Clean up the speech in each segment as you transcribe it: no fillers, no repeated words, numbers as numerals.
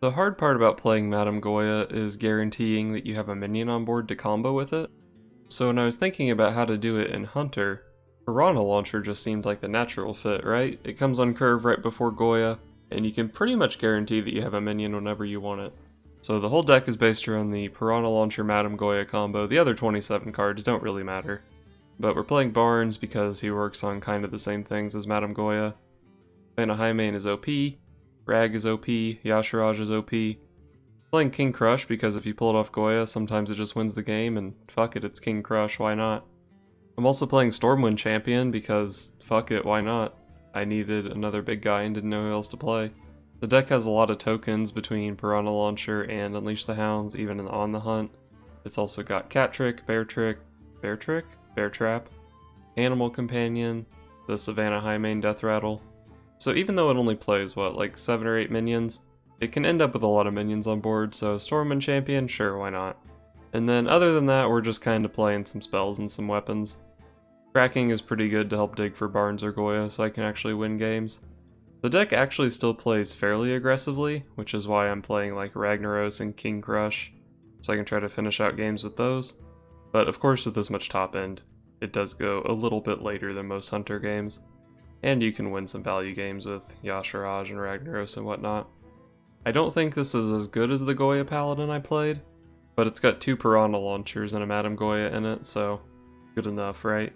The hard part about playing Madam Goya is guaranteeing that you have a minion on board to combo with it. So when I was thinking about how to do it in Hunter, Piranha Launcher just seemed like the natural fit, right? It comes on curve right before Goya, and you can pretty much guarantee that you have a minion whenever you want it. So the whole deck is based around the Piranha Launcher Madam Goya combo. The other 27 cards don't really matter. But we're playing Barnes because he works on kind of the same things as Madam Goya. Vanna Highmane is OP, Rag is OP, Yashiraj is OP. Playing King Crush because if you pull it off Goya, sometimes it just wins the game, and fuck it, it's King Crush, why not? I'm also playing Stormwind Champion because fuck it, why not? I needed another big guy and didn't know who else to play. The deck has a lot of tokens between Piranha Launcher and Unleash the Hounds, even on the hunt. It's also got Cat Trick, Bear Trick, Bear Trap, Animal Companion, the Savannah Highmane Death Rattle. So even though it only plays, what, like 7 or 8 minions, it can end up with a lot of minions on board, so Stormwind Champion, sure, why not? And then other than that, we're just kind of playing some spells and some weapons. Cracking is pretty good to help dig for Barnes or Goya, so I can actually win games. The deck actually still plays fairly aggressively, which is why I'm playing like Ragnaros and King Crush, so I can try to finish out games with those. But of course with this much top end, it does go a little bit later than most Hunter games. And you can win some value games with Yashiraj and Ragnaros and whatnot. I don't think this is as good as the Goya Paladin I played, but it's got 2 Piranha Launchers and a Madam Goya in it, so good enough, right?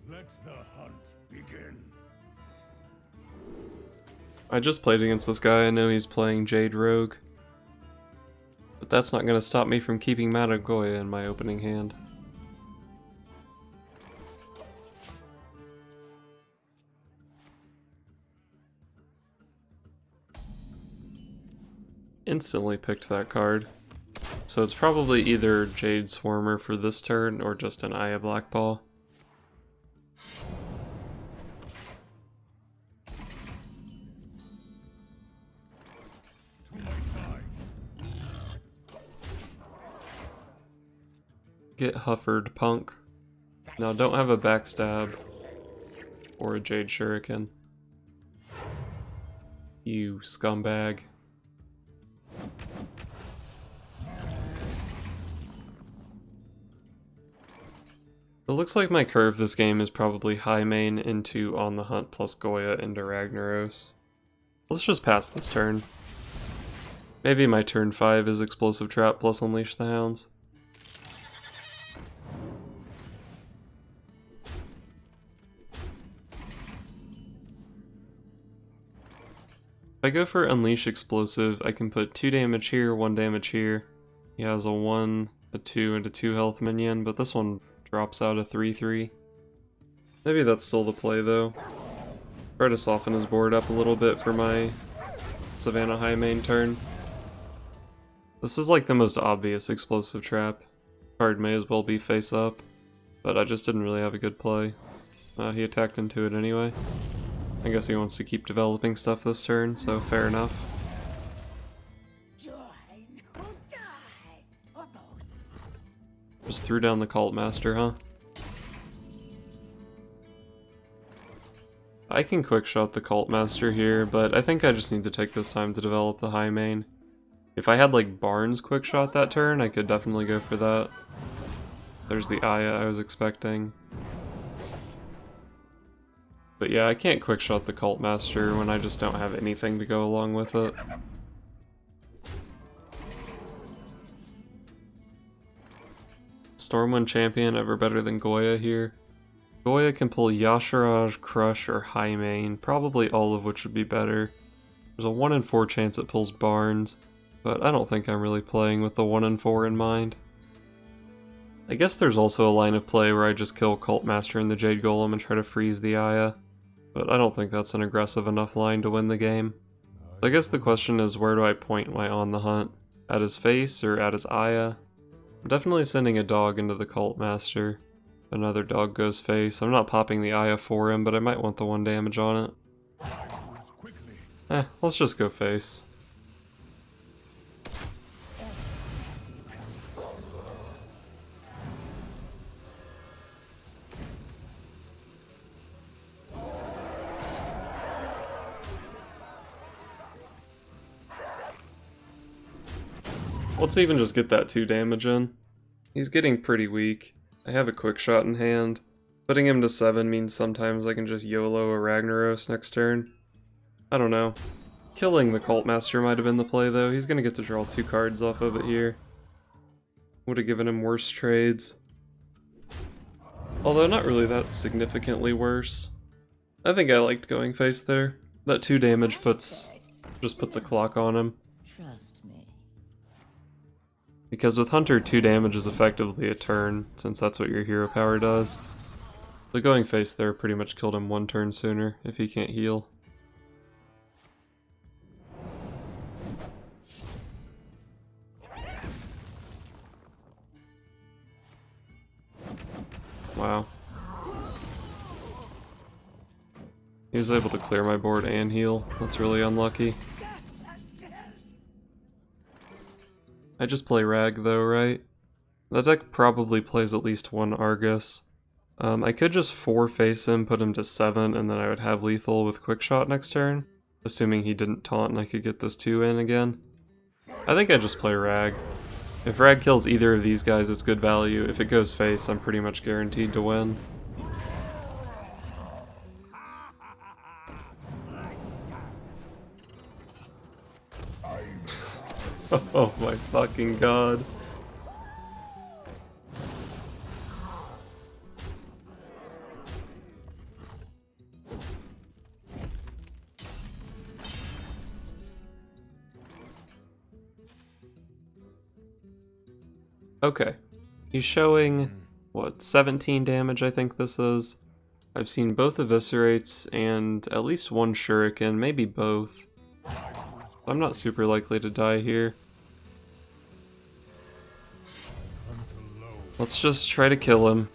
Let the hunt begin. I just played against this guy. I know he's playing Jade Rogue, but that's not going to stop me from keeping Madam Goya in my opening hand. Instantly picked that card. So it's probably either Jade Swarmer for this turn or just an Aya Blackpaw. Get Huffered, punk. Now don't have a backstab or a Jade Shuriken. You scumbag. It looks like my curve this game is probably Highmane into On the Hunt plus Goya into Ragnaros. Let's just pass this turn. Maybe my turn 5 is Explosive Trap plus Unleash the Hounds. If I go for Unleash Explosive, I can put 2 damage here, 1 damage here. He has a 1, a 2, and a 2 health minion, but this one drops out a 3/3. Maybe that's still the play though. Try to soften his board up a little bit for my Savannah Highmane turn. This is like the most obvious Explosive Trap. Card may as well be face up, but I just didn't really have a good play. He attacked into it anyway. I guess he wants to keep developing stuff this turn, so fair enough. Just threw down the Cult Master, huh? I can quickshot the Cult Master here, but I think I just need to take this time to develop the Highmane. If I had like Barnes quickshot that turn, I could definitely go for that. There's the Aya I was expecting. But yeah, I can't quickshot the Cult Master when I just don't have anything to go along with it. Stormwind Champion ever better than Goya here. Goya can pull Yashiraj, Crush, or Highmane, probably all of which would be better. There's a 1 in 4 chance it pulls Barnes, but I don't think I'm really playing with the 1 in 4 in mind. I guess there's also a line of play where I just kill Cult Master and the Jade Golem and try to freeze the Aya, but I don't think that's an aggressive enough line to win the game. So I guess the question is, where do I point my On the Hunt? At his face or at his Aya? I'm definitely sending a dog into the Cult Master. Another dog goes face. I'm not popping the Aya for him, but I might want the 1 damage on it. Let's just go face. Let's even just get that 2 damage in. He's getting pretty weak. I have a quick shot in hand. Putting him to 7 means sometimes I can just YOLO a Ragnaros next turn. I don't know. Killing the Cult Master might have been the play though. He's gonna get to draw 2 cards off of it here. Would have given him worse trades. Although not really that significantly worse. I think I liked going face there. That 2 damage just puts a clock on him. Trust me. Because with Hunter, 2 damage is effectively a turn, since that's what your hero power does. So going face there pretty much killed him 1 turn sooner, if he can't heal. Wow. He was able to clear my board and heal. That's really unlucky. I just play Rag though, right? That deck probably plays at least 1 Argus. I could just 4-face him, put him to 7, and then I would have lethal with Quickshot next turn. Assuming he didn't taunt and I could get this 2 in again. I think I just play Rag. If Rag kills either of these guys, it's good value. If it goes face, I'm pretty much guaranteed to win. Oh my fucking god. Okay. He's showing, what, 17 damage I think this is. I've seen both Eviscerates and at least 1 Shuriken, maybe both. I'm not super likely to die here. Let's just try to kill him.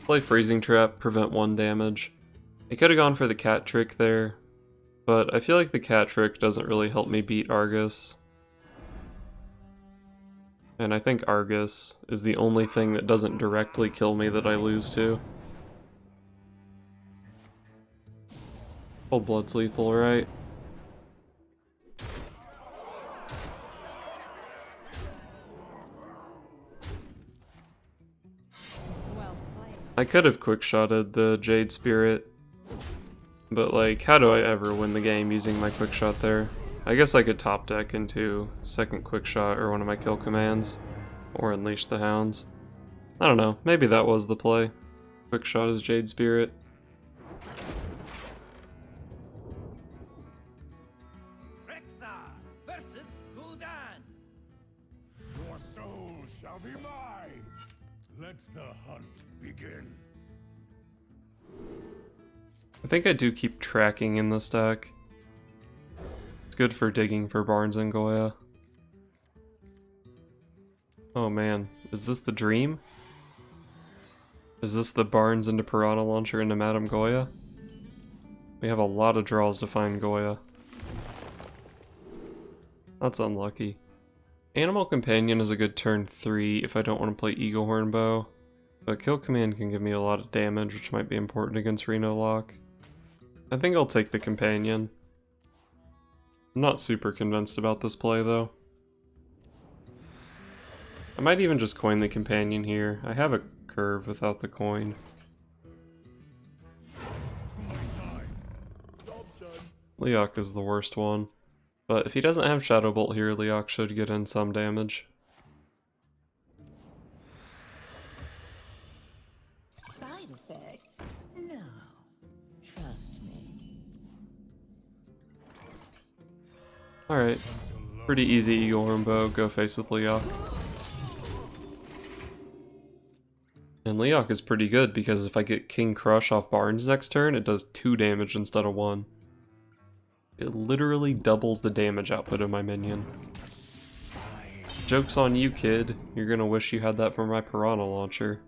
Play Freezing Trap, prevent 1 damage. I could have gone for the cat trick there, but I feel like the cat trick doesn't really help me beat Argus. And I think Argus is the only thing that doesn't directly kill me that I lose to. Cold Blood's lethal, right? I could have quick-shotted the Jade Spirit, but like, how do I ever win the game using my quick-shot there? I guess I could top deck into second quick-shot or one of my kill commands, or Unleash the Hounds. I don't know, maybe that was the play. Quick-shot is Jade Spirit. Your soul shall be mine. Let the hunt begin. I think I do keep tracking in this deck. It's good for digging for Barnes and Goya. Oh man, is this the dream? Is this the Barnes into Piranha Launcher into Madam Goya? We have a lot of draws to find Goya. That's unlucky. Animal Companion is a good turn 3 if I don't want to play Eagle Horn Bow, but Kill Command can give me a lot of damage, which might be important against Reno Warlock. I think I'll take the Companion. I'm not super convinced about this play though. I might even just coin the Companion here. I have a curve without the coin. Leok is the worst one. But if he doesn't have Shadow Bolt here, Leok should get in some damage. Side effects? No. Trust me. Alright. Pretty easy Eagle Horn Bow, go face with Leok. And Leok is pretty good because if I get King Crush off Barnes next turn, it does 2 damage instead of 1. It literally doubles the damage output of my minion. Joke's on you, kid. You're gonna wish you had that for my Piranha Launcher.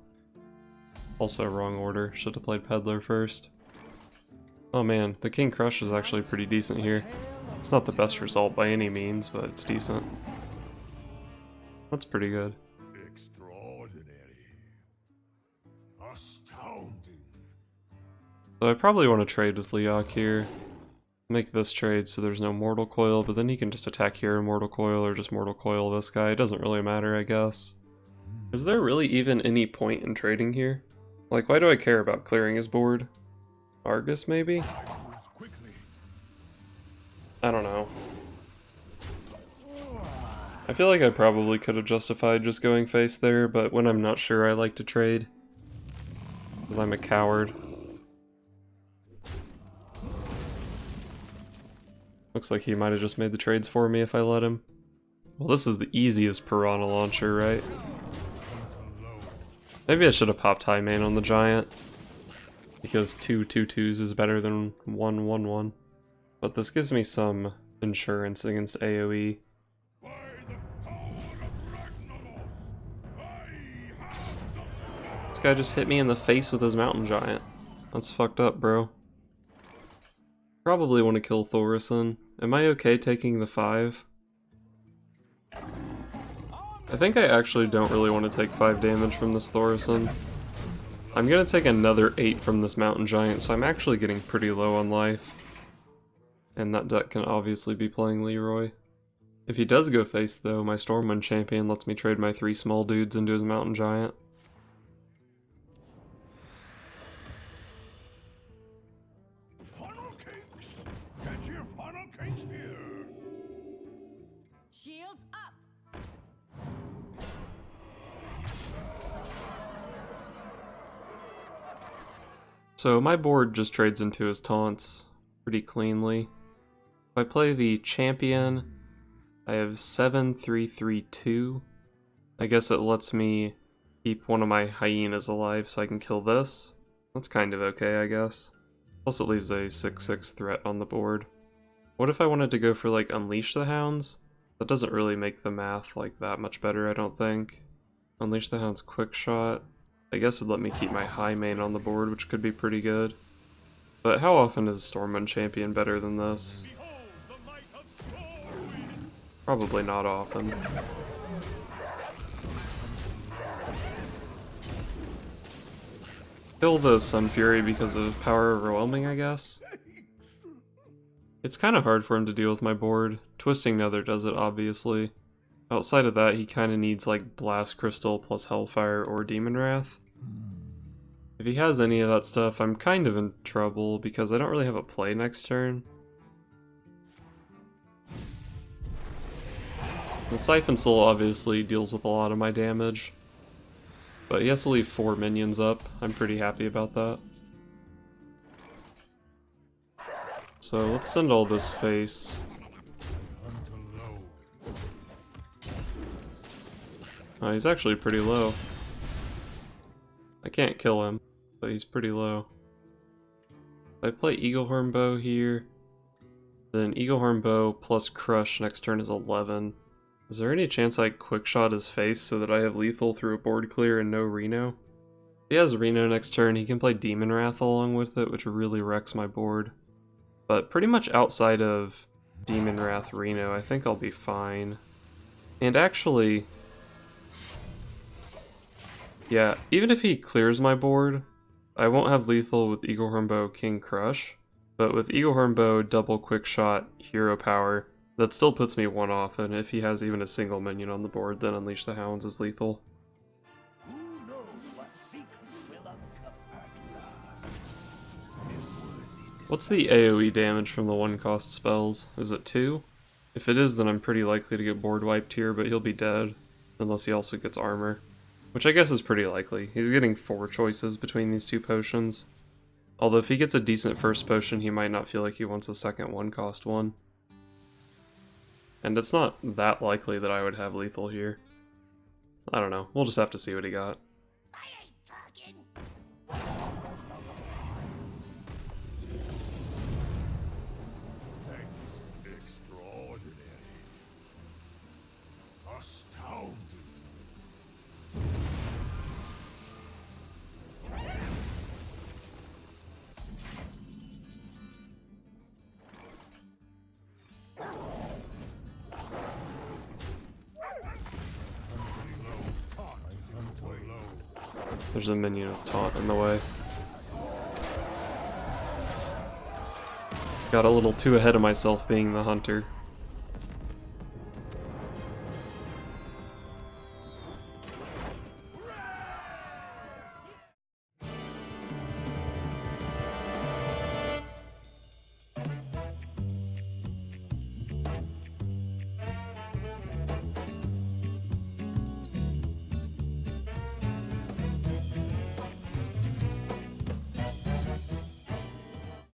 Also wrong order, should have played Peddler first. Oh man, the King Crush is actually pretty decent here. It's not the best result by any means, but it's decent. That's pretty good. Extraordinary. Astounding. So I probably want to trade with Leok here. Make this trade so there's no Mortal Coil, but then he can just attack here and Mortal Coil, or just Mortal Coil this guy. It doesn't really matter, I guess. Is there really even any point in trading here? Like, why do I care about clearing his board? Argus, maybe? I don't know. I feel like I probably could have justified just going face there, but when I'm not sure I like to trade. Because I'm a coward. Looks like he might have just made the trades for me if I let him. Well, this is the easiest Piranha Launcher, right? Maybe I should have popped high main on the giant. Because 2 2/2s is better than 1 1/1. But this gives me some insurance against AoE. This guy just hit me in the face with his mountain giant. That's fucked up, bro. Probably want to kill Thaurissan. Am I okay taking the 5? I think I actually don't really want to take 5 damage from this Thaurissan. I'm gonna take another 8 from this mountain giant, so I'm actually getting pretty low on life. And that deck can obviously be playing Leroy. If he does go face though, my Stormwind Champion lets me trade my 3 small dudes into his mountain giant. Funnel cakes! Get your funnel cakes here! Shields up! So my board just trades into his taunts pretty cleanly. If I play the champion, I have 7-3-3-2. I guess it lets me keep one of my hyenas alive so I can kill this. That's kind of okay, I guess. Plus it leaves a 6/6 threat on the board. What if I wanted to go for like Unleash the Hounds? That doesn't really make the math like that much better, I don't think. Unleash the Hounds quick shot, I guess would let me keep my high main on the board, which could be pretty good. But how often is Stormwind Champion better than this? Probably not often. Kill the Sun Fury because of Power Overwhelming, I guess? It's kind of hard for him to deal with my board. Twisting Nether does it, obviously. Outside of that, he kind of needs like Blast Crystal plus Hellfire or Demon Wrath. If he has any of that stuff, I'm kind of in trouble because I don't really have a play next turn. The Siphon Soul obviously deals with a lot of my damage, but he has to leave 4 minions up. I'm pretty happy about that. So let's send all this face. Oh, he's actually pretty low. I can't kill him, but he's pretty low. If I play Eaglehorn Bow here, then Eaglehorn Bow plus Crush next turn is 11. Is there any chance I quick shot his face so that I have lethal through a board clear and no Reno? If he has Reno next turn, he can play Demon Wrath along with it, which really wrecks my board. But pretty much outside of Demon Wrath Reno, I think I'll be fine. And actually, yeah, even if he clears my board, I won't have lethal with Eaglehorn Bow King Crush, but with Eaglehorn Bow double quick shot hero power, that still puts me 1 off, and if he has even a single minion on the board, then Unleash the Hounds is lethal. Who knows what secrets will uncover at last? What's the AoE damage from the 1-cost spells? Is it 2? If it is, then I'm pretty likely to get board wiped here, but he'll be dead, unless he also gets armor. Which I guess is pretty likely. He's getting 4 choices between these 2 potions. Although if he gets a decent first potion, he might not feel like he wants a second 1-cost one. And it's not that likely that I would have lethal here. I don't know. We'll just have to see what he got. I ain't talking! Extraordinary. Astounding. There's a minion with taunt in the way. got a little too ahead of myself being the hunter.